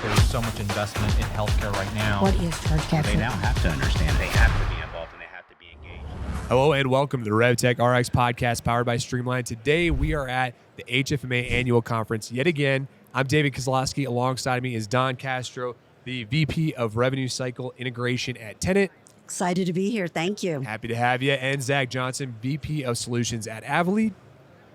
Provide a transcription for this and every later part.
there's so much investment in healthcare right now. What is charge capture? They now have to understand. They have to be involved and they have to be engaged. Hello and welcome to the RevTech Rx Podcast powered by Streamlined. Today we are at the HFMA Annual Conference yet again. I'm David Kozlowski. Alongside me is Don Castro, the VP of Revenue Cycle Integration at Tenet. Excited to be here. Thank you. Happy to have you. And Zach Johnson, VP of Solutions at Avelead.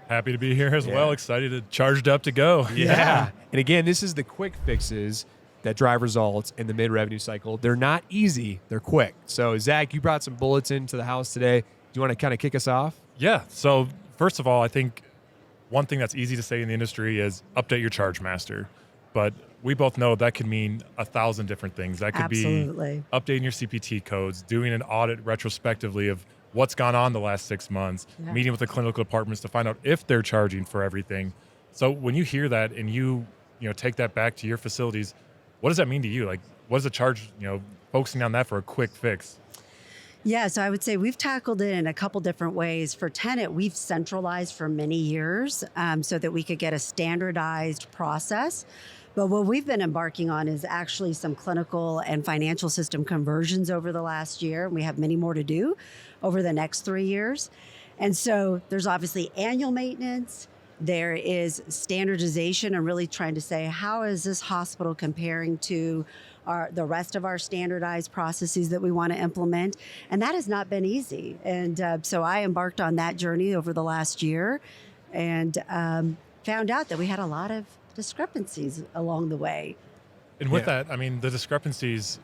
Happy to be here as well. Excited and charged up to go. Yeah. And again, this is the quick fixes that drive results in the mid-revenue cycle. They're not easy. They're quick. So, Zach, you brought some bullets into the house today. Do you want to kind of kick us off? Yeah. So, first of all, I think one thing that's easy to say in the industry is update your Chargemaster. But we both know that could mean 1,000 different things. That could Absolutely. be updating your CPT codes, doing an audit retrospectively of what's gone on the last 6 months, meeting with the clinical departments to find out if they're charging for everything. So when you hear that and you take that back to your facilities, what does that mean to you? Like, what is the charge, focusing on that for a quick fix? Yeah, so I would say we've tackled it in a couple different ways. For Tenet, we've centralized for many years so that we could get a standardized process. But what we've been embarking on is actually some clinical and financial system conversions over the last year. We have many more to do over the next 3 years. And so there's obviously annual maintenance. There is standardization and really trying to say, how is this hospital comparing to the rest of our standardized processes that we want to implement? And that has not been easy. And so I embarked on that journey over the last year and found out that we had a lot of discrepancies along the way. And with that, I mean, the discrepancies,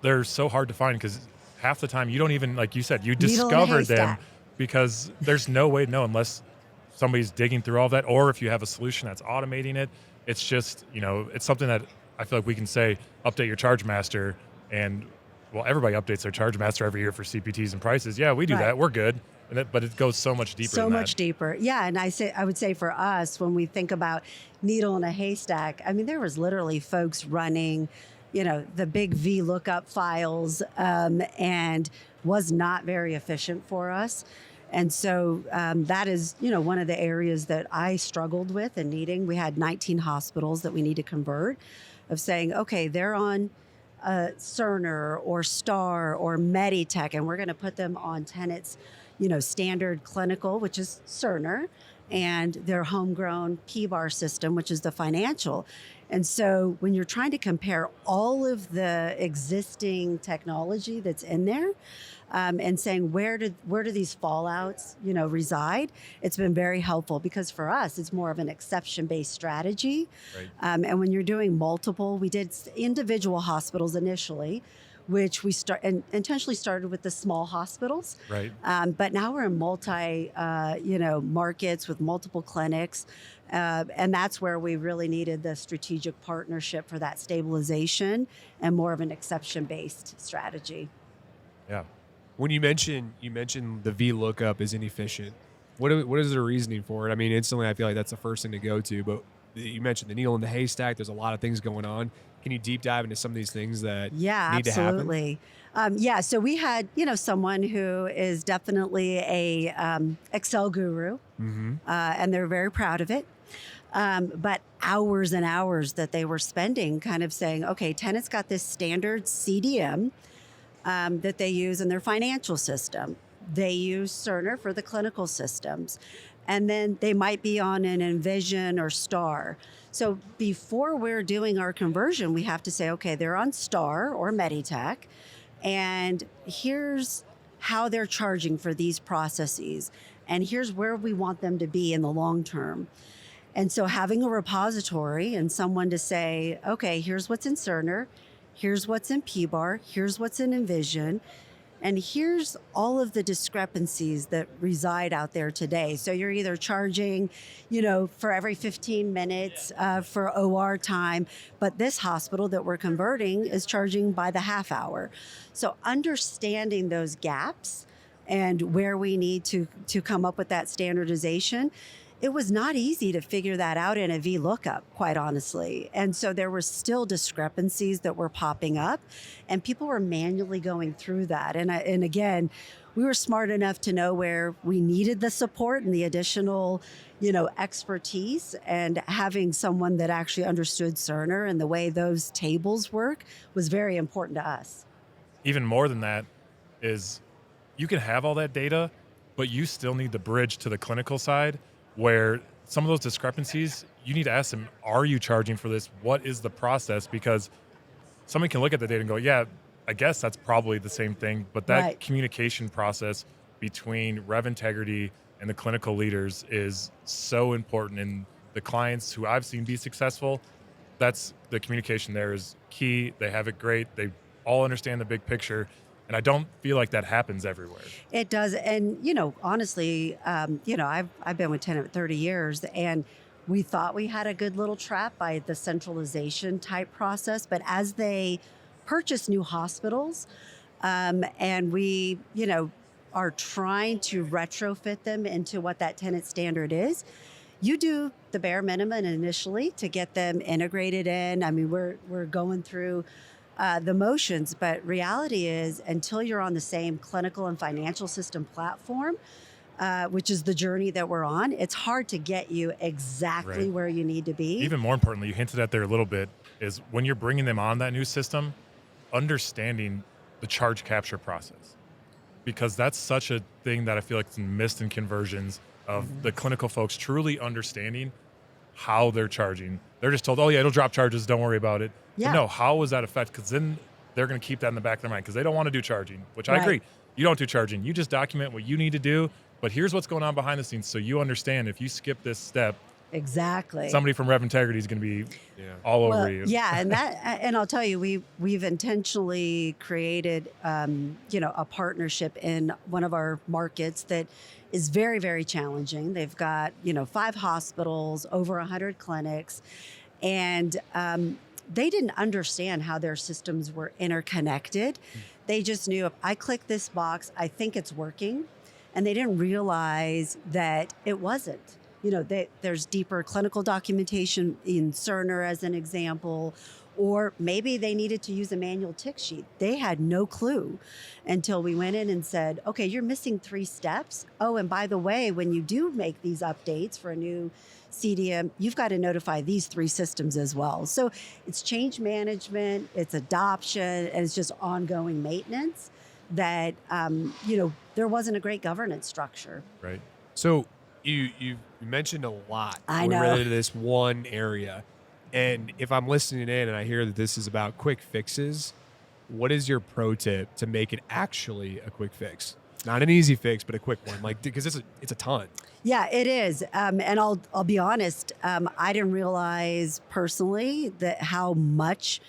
they're so hard to find because half the time you don't even, like you said, you discovered them because there's no way to know unless somebody's digging through all that, or if you have a solution that's automating it. It's just, it's something that I feel like we can say, update your Chargemaster, and well, everybody updates their Chargemaster every year for CPTs and prices. Yeah, we do that. We're good. But it goes so much deeper than that. So much deeper. Yeah, and I would say for us, when we think about needle in a haystack, I mean, there was literally folks running, the big VLOOKUP files and was not very efficient for us. And so that is, one of the areas that I struggled with and needing. We had 19 hospitals that we need to convert of saying, okay, they're on Cerner or STAR or Meditech, and we're going to put them on Tenet's standard clinical, which is Cerner, and their homegrown PBAR system, which is the financial. And so when you're trying to compare all of the existing technology that's in there and saying where do these fallouts reside, it's been very helpful because for us it's more of an exception-based strategy. Right. And when you're doing multiple, we did individual hospitals initially, which we intentionally started with the small hospitals. Right. But now we're in multi, markets with multiple clinics. And that's where we really needed the strategic partnership for that stabilization and more of an exception-based strategy. Yeah. When you mentioned the VLOOKUP is inefficient, what is the reasoning for it? I mean, instantly I feel like that's the first thing to go to, but you mentioned the needle in the haystack. There's a lot of things going on. Can you deep dive into some of these things that need absolutely. to happen? So we had, someone who is definitely a Excel guru, and they're very proud of it. But hours and hours that they were spending kind of saying, okay, Tenet's got this standard CDM that they use in their financial system. They use Cerner for the clinical systems. And then they might be on an Envision or STAR. So before we're doing our conversion, we have to say, okay, they're on STAR or Meditech, and here's how they're charging for these processes, and here's where we want them to be in the long term. And so having a repository and someone to say, okay, here's what's in Cerner, here's what's in PBAR, here's what's in Envision, and here's all of the discrepancies that reside out there today. So you're either charging, for every 15 minutes for OR time, but this hospital that we're converting is charging by the half hour. So understanding those gaps and where we need to come up with that standardization, it was not easy to figure that out in a VLOOKUP, quite honestly. And so there were still discrepancies that were popping up, and people were manually going through that. And again, we were smart enough to know where we needed the support and the additional, expertise, and having someone that actually understood Cerner and the way those tables work was very important to us. Even more than that is you can have all that data, but you still need the bridge to the clinical side where some of those discrepancies, you need to ask them, are you charging for this? What is the process? Because somebody can look at the data and go, yeah, I guess that's probably the same thing. But that communication process between Rev Integrity and the clinical leaders is so important. And the clients who I've seen be successful, that's the communication there is key. They have it great. They all understand the big picture. And I don't feel like that happens everywhere. It does. And, honestly, I've been with Tenet 30 years, and we thought we had a good little trap by the centralization type process. But as they purchase new hospitals, and we, are trying to retrofit them into what that Tenet standard is, you do the bare minimum initially to get them integrated in. I mean, we're going through the motions, but reality is until you're on the same clinical and financial system platform, which is the journey that we're on, it's hard to get you exactly where you need to be. Even more importantly, you hinted at there a little bit, is when you're bringing them on that new system, understanding the charge capture process. Because that's such a thing that I feel like is missed in conversions of the clinical folks truly understanding how they're charging. They're just told, oh yeah, it'll drop charges, don't worry about it. Yeah. But no, how was that effect? Because then they're going to keep that in the back of their mind because they don't want to do charging, which I agree. You don't do charging. You just document what you need to do. But here's what's going on behind the scenes so you understand if you skip this step, exactly, somebody from Rev Integrity is going to be all over you. Yeah, and I'll tell you, we've intentionally created a partnership in one of our markets that is very, very challenging. They've got 5 hospitals, over 100 clinics, and they didn't understand how their systems were interconnected. They just knew if I click this box, I think it's working, and they didn't realize that it wasn't. There's deeper clinical documentation in Cerner as an example, or maybe they needed to use a manual tick sheet. They had no clue until we went in and said, okay, you're missing 3 steps. Oh, and by the way, when you do make these updates for a new CDM, you've got to notify these 3 systems as well. So it's change management, it's adoption, and it's just ongoing maintenance that, there wasn't a great governance structure. Right. So you mentioned a lot. I know. Related to this one area. And if I'm listening in and I hear that this is about quick fixes, what is your pro tip to make it actually a quick fix? Not an easy fix, but a quick one, because it's a ton. Yeah, it is. And I'll be honest, I didn't realize personally that how much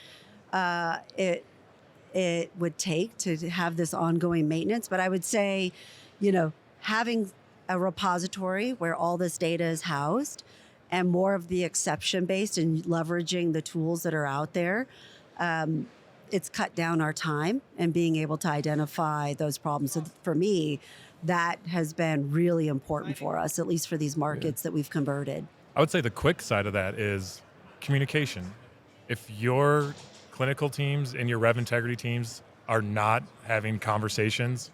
it would take to have this ongoing maintenance. But I would say, having a repository where all this data is housed and more of the exception-based and leveraging the tools that are out there, it's cut down our time and being able to identify those problems. So for me, that has been really important for us, at least for these markets that we've converted. I would say the quick side of that is communication. If your clinical teams and your Rev Integrity teams are not having conversations,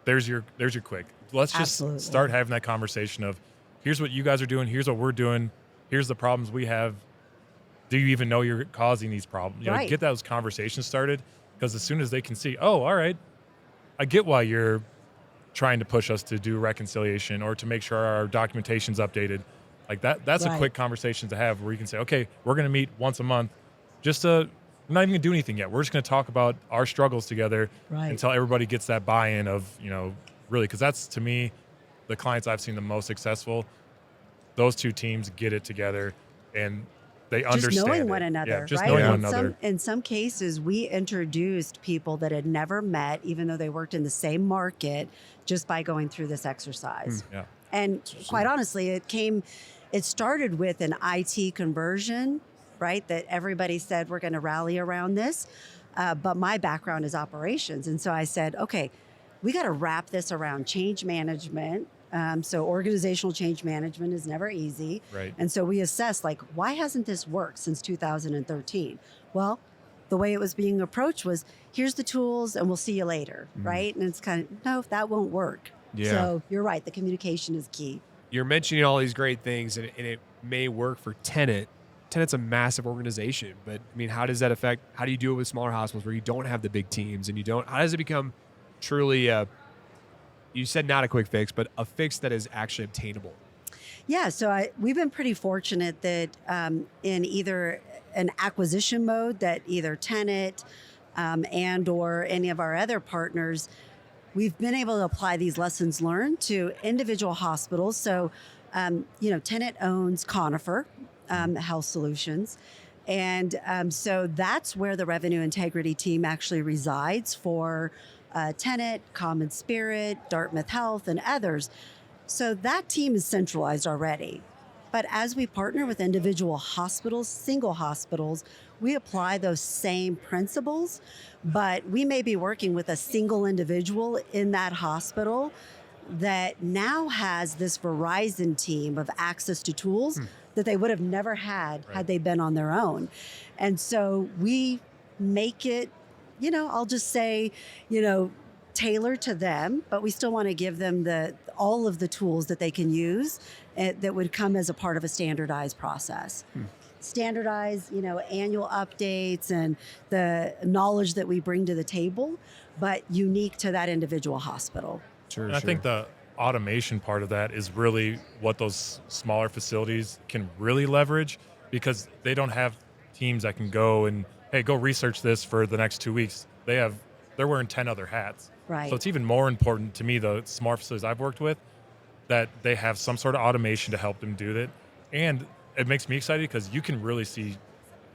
there's your quick. Let's just start having that conversation of, here's what you guys are doing, here's what we're doing, here's the problems we have. Do you even know you're causing these problems? Get those conversations started, because as soon as they can see, oh, all right, I get why you're trying to push us to do reconciliation or to make sure our documentation's updated. Like that's a quick conversation to have where you can say, okay, we're going to meet once a month just to, we're not even going to do anything yet. We're just going to talk about our struggles together until everybody gets that buy-in of, really, because that's, to me, the clients I've seen the most successful. Those 2 teams get it together and they understand. Just knowing one another, yeah, just right? knowing one another. In some cases, we introduced people that had never met, even though they worked in the same market, just by going through this exercise. Yeah. And quite honestly, it started with an IT conversion, right? That everybody said, we're going to rally around this. But my background is operations. And so I said, okay, we got to wrap this around change management. So organizational change management is never easy. Right. And so we assessed, why hasn't this worked since 2013? Well, the way it was being approached was, here's the tools and we'll see you later, right? And it's kind of, no, that won't work. Yeah. So you're right. The communication is key. You're mentioning all these great things, and it may work for Tenet. Tenet's a massive organization, but I mean, how does that affect? How do you do it with smaller hospitals where you don't have the big teams and you don't? How does it become truly you said not a quick fix, but a fix that is actually obtainable? Yeah, so we've been pretty fortunate that in either an acquisition mode that either Tenet and or any of our other partners, we've been able to apply these lessons learned to individual hospitals. So, Tenet owns Conifer Health Solutions. And so that's where the revenue integrity team actually resides for Tenet, Common Spirit, Dartmouth Health, and others. So that team is centralized already. But as we partner with individual hospitals, single hospitals, we apply those same principles, but we may be working with a single individual in that hospital that now has this Verizon team of access to tools that they would have never had they been on their own. And so we make it, I'll just say, tailor to them, but we still want to give them all of the tools that they can use that would come as a part of a standardized process. Standardized, annual updates and the knowledge that we bring to the table, but unique to that individual hospital. Sure, and I think the automation part of that is really what those smaller facilities can really leverage, because they don't have teams that can go and, hey, go research this for the next 2 weeks. They're wearing 10 other hats. Right. So it's even more important to me, the smart facilities I've worked with, that they have some sort of automation to help them do that. And it makes me excited because you can really see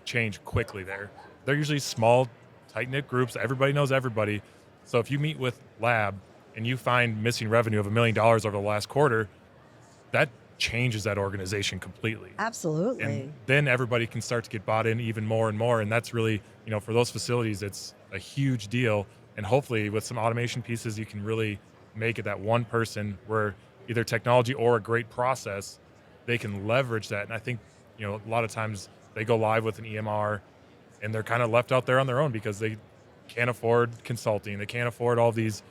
change quickly there. They're usually small, tight-knit groups. Everybody knows everybody. So if you meet with lab and you find missing revenue of $1 million over the last quarter, that changes that organization completely. Absolutely. And then everybody can start to get bought in even more and more. And that's really, for those facilities, it's a huge deal. And hopefully with some automation pieces, you can really make it that one person where either technology or a great process, they can leverage that. And I think, a lot of times they go live with an EMR and they're kind of left out there on their own because they can't afford consulting. They can't afford all these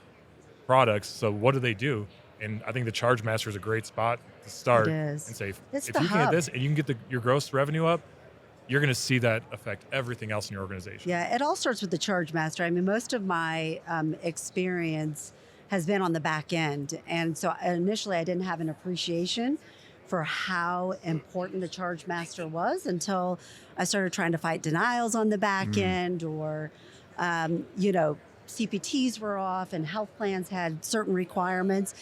products. So what do? And I think the Chargemaster is a great spot to start and say, if you can get this and you can get your gross revenue up, you're going to see that affect everything else in your organization. Yeah, it all starts with the Chargemaster. I mean, most of my experience has been on the back end. And so initially I didn't have an appreciation for how important the Chargemaster was until I started trying to fight denials on the back end, or, CPTs were off and health plans had certain requirements.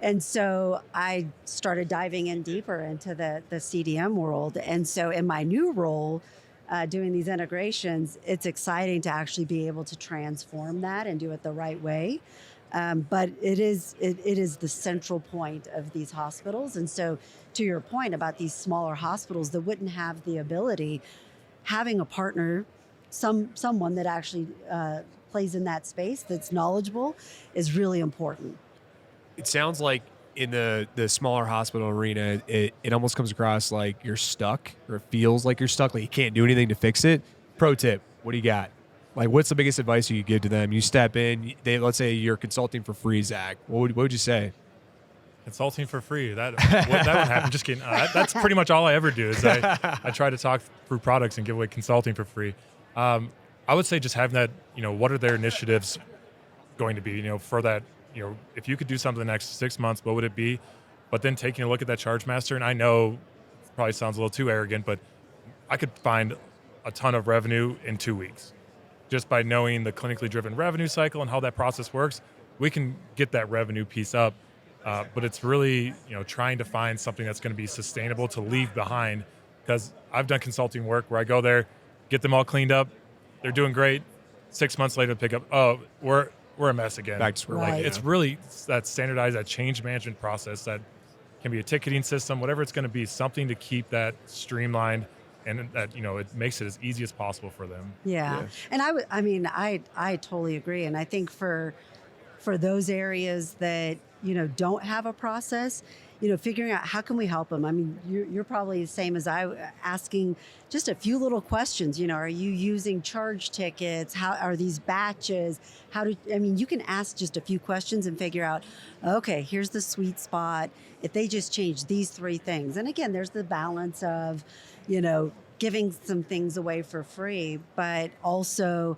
And so I started diving in deeper into the CDM world. And so in my new role, doing these integrations, it's exciting to actually be able to transform that and do it the right way. But it is the central point of these hospitals. And so to your point about these smaller hospitals that wouldn't have the ability, having a partner, someone that actually plays in that space that's knowledgeable is really important. It sounds like in the smaller hospital arena, it almost comes across like you're stuck, or it feels like you're stuck, like you can't do anything to fix it. Pro tip, what do you got? Like, what's the biggest advice you could give to them? You step in, let's say you're consulting for free, Zach. What would you say? Consulting for free. That won't happen. Just kidding. That's pretty much all I ever do is I try to talk through products and give away consulting for free. I would say just having that, what are their initiatives going to be, for that, if you could do something the next 6 months, what would it be? But then taking a look at that Chargemaster, and I know it probably sounds a little too arrogant, but I could find a ton of revenue in 2 weeks. Just by knowing the clinically driven revenue cycle and how that process works, we can get that revenue piece up. But it's really, trying to find something that's going to be sustainable to leave behind. Because I've done consulting work where I go there, get them all cleaned up, they're doing great. 6 months later, pick up, we're a mess again. Back to square one. Right. It's really that standardized, that change management process that can be a ticketing system, whatever it's going to be, something to keep that streamlined and that, it makes it as easy as possible for them. Yeah. And I totally agree. And I think for those areas that, don't have a process, figuring out how can we help them. I mean, you're probably the same as I, asking just a few little questions. Are you using charge tickets? How are these batches? You can ask just a few questions and figure out, okay, here's the sweet spot. If they just change these 3 things. And again, there's the balance of, giving some things away for free, but also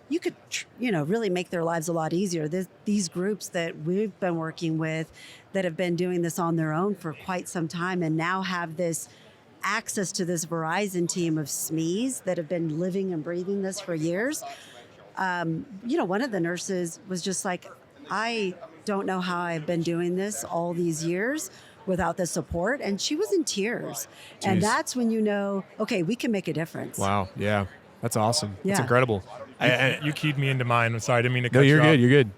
you could, really make their lives a lot easier. These groups that we've been working with that have been doing this on their own for quite some time and now have this access to this Verizon team of SMEs that have been living and breathing this for years. One of the nurses was just like, I don't know how I've been doing this all these years without the support. And she was in tears. Jeez. And that's when okay, we can make a difference. Wow. Yeah. That's awesome. That's Yeah. incredible. You keyed me into mine. I'm sorry, I didn't mean to cut No, you're you off. good. You're good.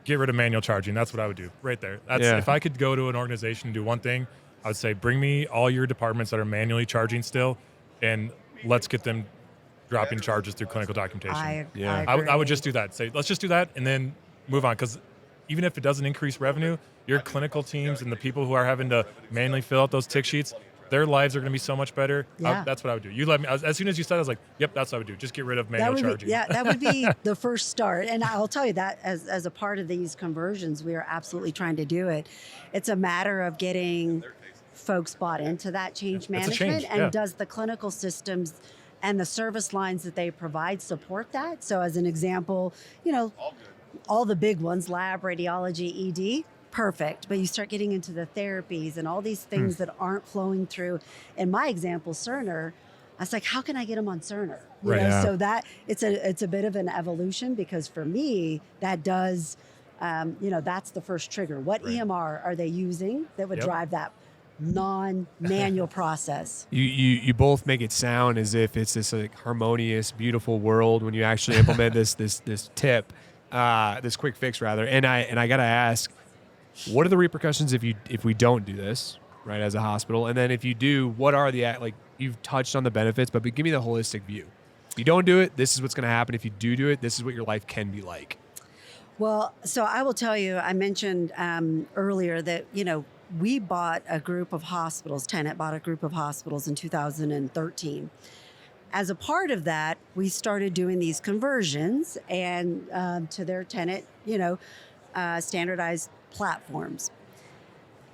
Get rid of manual charging. That's what I would do right there. If I could go to an organization and do one thing, I would say bring me all your departments that are manually charging still, and let's get them dropping charges through clinical documentation. I I would just do that. Say, let's just do that and then move on. Because even if it doesn't increase revenue, your clinical teams and the people who are having to manually fill out those tick sheets, their lives are going to be so much better. Yeah. That's what I would do. You let me. As soon as you said, I was like, "Yep, that's what I would do. Just get rid of manual charging." that would be the first start. And I'll tell you that as a part of these conversions, we are absolutely trying to do it. It's a matter of getting folks bought into that change management, and does the clinical systems and the service lines that they provide support that? So, as an example, all the big ones, lab, radiology, ED. Perfect. But you start getting into the therapies and all these things that aren't flowing through. In my example, Cerner, I was like, how can I get them on Cerner? So that it's a bit of an evolution, because for me, that does, that's the first trigger. What EMR are they using that would drive that non-manual process? You both make it sound as if it's this harmonious, beautiful world when you actually implement this tip, this quick fix rather. And I gotta ask, what are the repercussions if we don't do this, right, as a hospital? And then if you do, what are you've touched on the benefits, but give me the holistic view. If you don't do it, this is what's going to happen. If you do it, this is what your life can be like. Well, so I will tell you, I mentioned earlier that, we bought a group of hospitals, Tenet bought a group of hospitals in 2013. As a part of that, we started doing these conversions and to their Tenet, standardized platforms.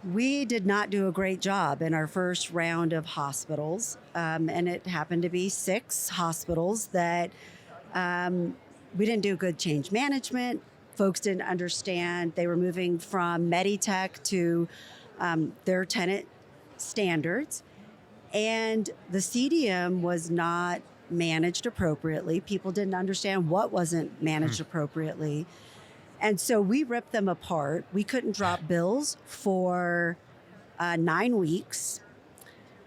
We did not do a great job in our first round of hospitals, and it happened to be 6 hospitals that we didn't do good change management. Folks didn't understand. They were moving from Meditech to their Tenet standards, and the CDM was not managed appropriately. People didn't understand what wasn't managed appropriately. And so we ripped them apart. We couldn't drop bills for 9 weeks.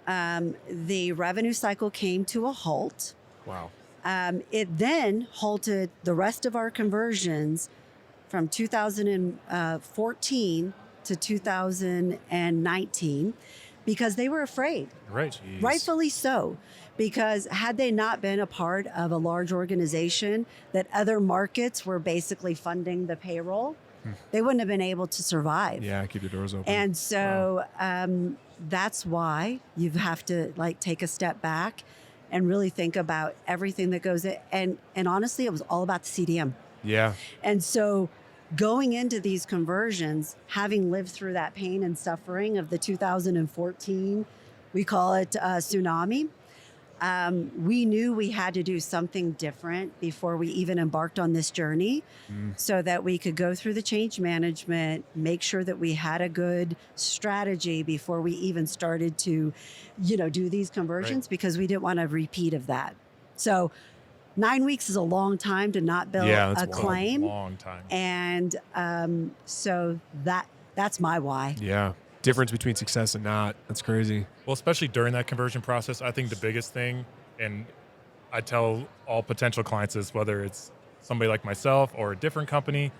The revenue cycle came to a halt. Wow. It then halted the rest of our conversions from 2014 to 2019 because they were afraid. Right. Jeez. Rightfully so. Because had they not been a part of a large organization that other markets were basically funding the payroll, they wouldn't have been able to survive. Yeah, keep the doors open. And so that's why you have to take a step back and really think about everything that goes in. And honestly, it was all about the CDM. Yeah. And so going into these conversions, having lived through that pain and suffering of the 2014, we call it tsunami, we knew we had to do something different before we even embarked on this journey so that we could go through the change management, make sure that we had a good strategy before we even started to, do these conversions because we didn't want a repeat of that. So 9 weeks is a long time to not bill a claim. Long time. And so that's my why. Yeah. Difference between success and not. That's crazy. Well, especially during that conversion process, I think the biggest thing, and I tell all potential clients is, whether it's somebody like myself or a different company,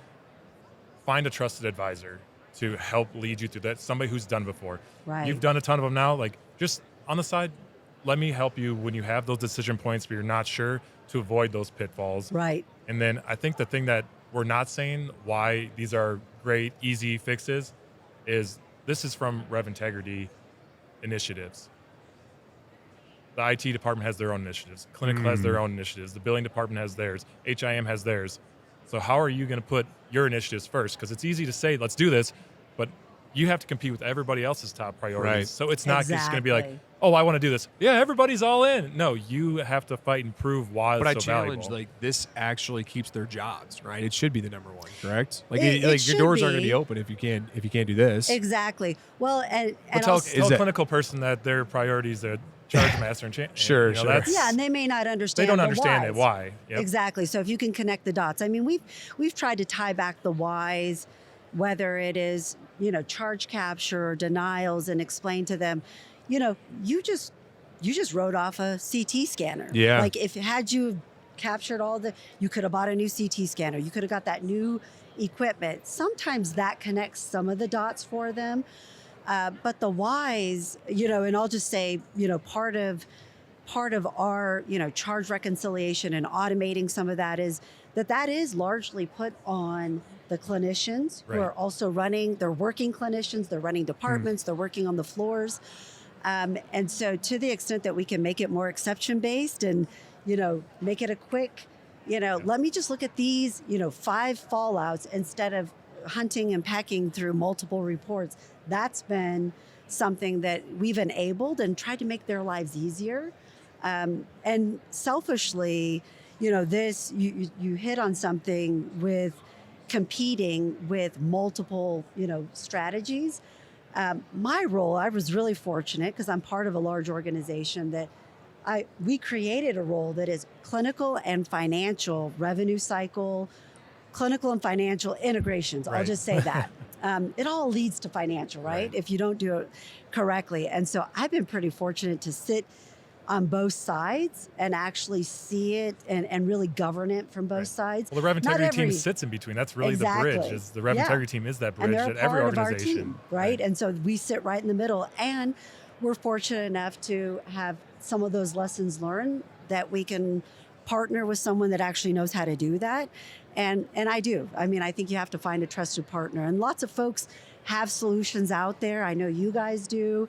find a trusted advisor to help lead you through that. Somebody who's done before. Right. You've done a ton of them now. Just on the side, let me help you when you have those decision points where you're not sure, to avoid those pitfalls. Right. And then I think the thing that we're not saying why these are great, easy fixes is this is from Rev Integrity initiatives. The IT department has their own initiatives. Clinical has their own initiatives. The billing department has theirs. HIM has theirs. So how are you going to put your initiatives first? Because it's easy to say, let's do this, but you have to compete with everybody else's top priorities. Right. So it's not just going to be like, Exactly. oh, I want to do this. Yeah, everybody's all in. No, you have to fight and prove why But it's I so challenge, valuable. like, this actually keeps their jobs, right? It should be the number one, correct? Like, It your should doors aren't going to be. be open if you can't do this. Exactly. Well, and But tell also, Is a it- clinical person that their priorities are Chargemaster and Sure, sure. That's, yeah, and they may not they understand. don't the understand whys. it. Why? Yep. Exactly. So if you can connect the dots, I mean, we've tried to tie back the whys, whether it is charge capture or denials, and explain to them, you just wrote off a CT scanner. Yeah. Like if had you captured you could have bought a new CT scanner. You could have got that new equipment. Sometimes that connects some of the dots for them. But the whys, and I'll just say, part of our, charge reconciliation and automating some of that is largely put on the clinicians who Right. are also they're working clinicians, they're running departments, they're working on the floors. And so to the extent that we can make it more exception based and, make it a quick, let me just look at these, 5 fallouts instead of hunting and pecking through multiple reports. That's been something that we've enabled and tried to make their lives easier. And selfishly, this, you hit on something with competing with multiple, strategies. My role, I was really fortunate because I'm part of a large organization that we created a role that is clinical and financial revenue cycle, clinical and financial integrations. I'll Right. just say that. It all leads to financial, right? If you don't do it correctly. And so I've been pretty fortunate to sit on both sides and actually see it and really govern it from both sides. Well, the Rev Not Integrity team every- sits in between. That's really Exactly. the bridge. Is the Rev Yeah. Integrity team is that And bridge they're a that every part of our organization. team, right? And so we sit right in the middle, and we're fortunate enough to have some of those lessons learned that we can partner with someone that actually knows how to do that. And I do. I mean, I think you have to find a trusted partner, and lots of folks have solutions out there. I know you guys do.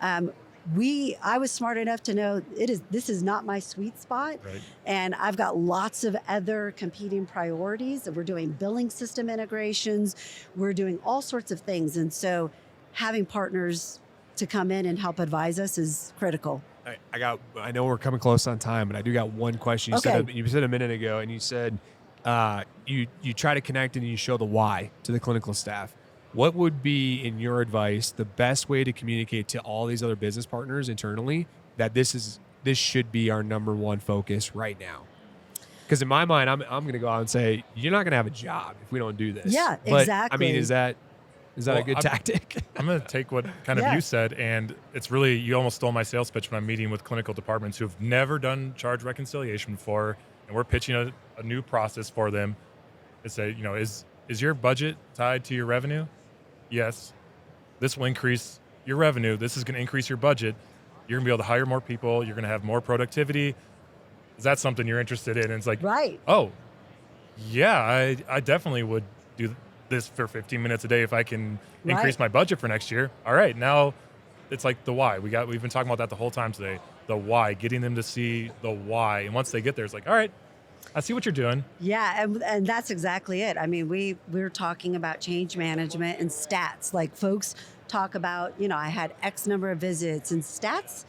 I was smart enough to know this is not my sweet spot. Right. And I've got lots of other competing priorities. We're doing billing system integrations. We're doing all sorts of things. And so having partners to come in and help advise us is critical. I know we're coming close on time, but I do got one question. You said a minute ago, and you said you try to connect and you show the why to the clinical staff. What would be, in your advice, the best way to communicate to all these other business partners internally that this should be our number one focus right now? Because in my mind, I'm going to go out and say, you're not going to have a job if we don't do this. Yeah, But, exactly. I mean, is that a good tactic? I'm going to take what kind of Yeah. you said, and it's really, you almost stole my sales pitch when I'm meeting with clinical departments who've never done charge reconciliation before, and we're pitching a new process for them. It's is your budget tied to your revenue? Yes. This will increase your revenue. This is going to increase your budget. You're going to be able to hire more people. You're going to have more productivity. Is that something you're interested in? And it's like, Right. oh, yeah, I definitely would do this for 15 minutes a day if I can increase my budget for next year. All right, now it's like the why. We've been talking about that the whole time today. The why, getting them to see the why. And once they get there, it's like, all right, I see what you're doing. Yeah, and that's exactly it. I mean, we're talking about change management and stats. Like folks talk about, I had X number of visits, and stats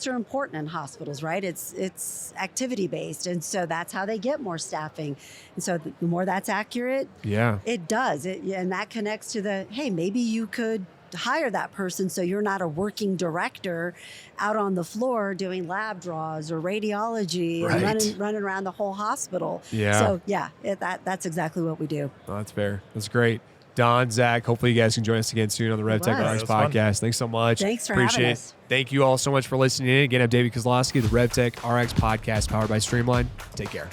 are important in hospitals, right? It's activity based, and so that's how they get more staffing. And so the more that's accurate, Yeah. it does. And that connects to hey, maybe you could hire that person so you're not a working director out on the floor doing lab draws or radiology Right. and running around the whole hospital. Yeah. So yeah, that's exactly what we do. Oh, that's fair. That's great. Don, Zach, hopefully you guys can join us again soon on the RevTech was. Rx It was fun. podcast. Thanks so much. Thanks for Appreciate having it. us. Thank you all so much for listening in. Again, I'm David Kozlowski, the RevTech Rx podcast powered by Streamlined. Take care.